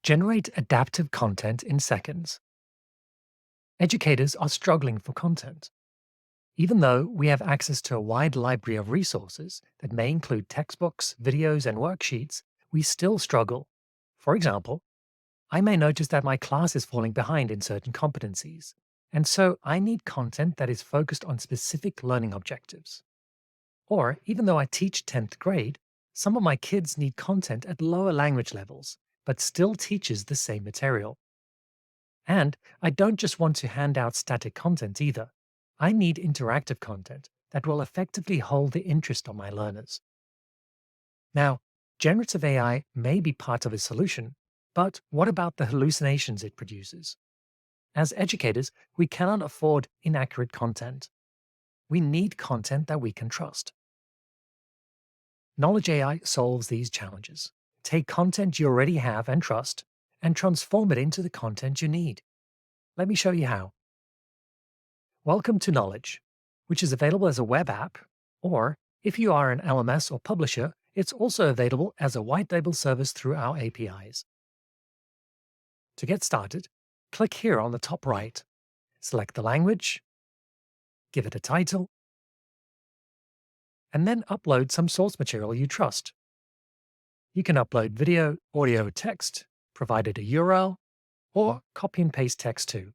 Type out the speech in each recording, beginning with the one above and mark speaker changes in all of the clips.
Speaker 1: Generate adaptive content in seconds. Educators are struggling for content. Even though we have access to a wide library of resources that may include textbooks, videos, and worksheets, we still struggle. For example, I may notice that my class is falling behind in certain competencies, and so I need content that is focused on specific learning objectives. Or, even though I teach 10th grade, some of my kids need content at lower language levels, but still teaches the same material. And I don't just want to hand out static content either. I need interactive content that will effectively hold the interest of my learners. Now, generative AI may be part of a solution, but what about the hallucinations it produces? As educators, we cannot afford inaccurate content. We need content that we can trust. Knowledge AI solves these challenges. Take content you already have and trust, and transform it into the content you need. Let me show you how. Welcome to Knowledge, which is available as a web app, or if you are an LMS or publisher, it's also available as a white label service through our APIs. To get started, click here on the top right, select the language, give it a title, and then upload some source material you trust. You can upload video, audio, text, provided a URL, or copy and paste text too.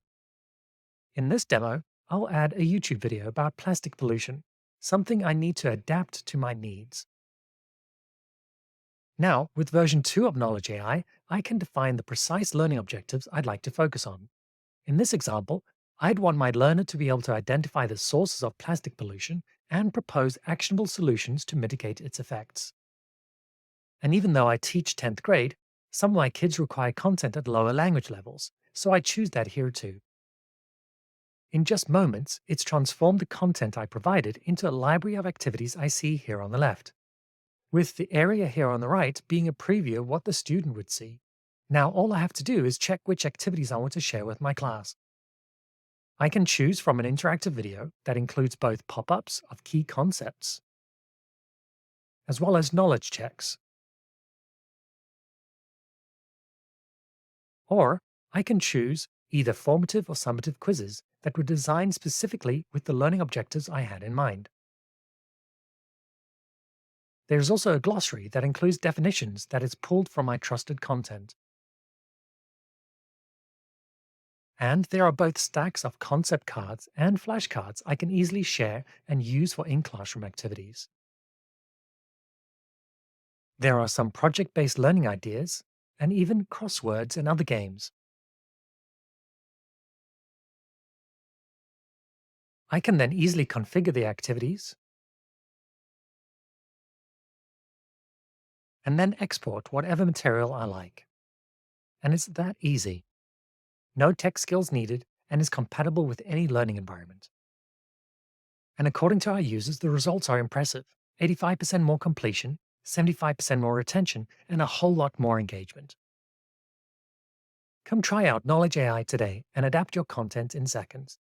Speaker 1: In this demo, I'll add a YouTube video about plastic pollution, something I need to adapt to my needs. Now, with version 2 of Knowledge AI, I can define the precise learning objectives I'd like to focus on. In this example, I'd want my learner to be able to identify the sources of plastic pollution and propose actionable solutions to mitigate its effects. And even though I teach 10th grade, some of my kids require content at lower language levels, so I choose that here too. In just moments, it's transformed the content I provided into a library of activities I see here on the left, with the area here on the right being a preview of what the student would see. Now all I have to do is check which activities I want to share with my class. I can choose from an interactive video that includes both pop-ups of key concepts, as well as knowledge checks. Or I can choose either formative or summative quizzes that were designed specifically with the learning objectives I had in mind. There's also a glossary that includes definitions that is pulled from my trusted content. And there are both stacks of concept cards and flashcards I can easily share and use for in-classroom activities. There are some project-based learning ideas, and even crosswords and other games. I can then easily configure the activities and then export whatever material I like. And it's that easy. No tech skills needed and is compatible with any learning environment. And according to our users, the results are impressive. 85% more completion, 75% more retention, and a whole lot more engagement. Come try out Knowledge AI today and adapt your content in seconds.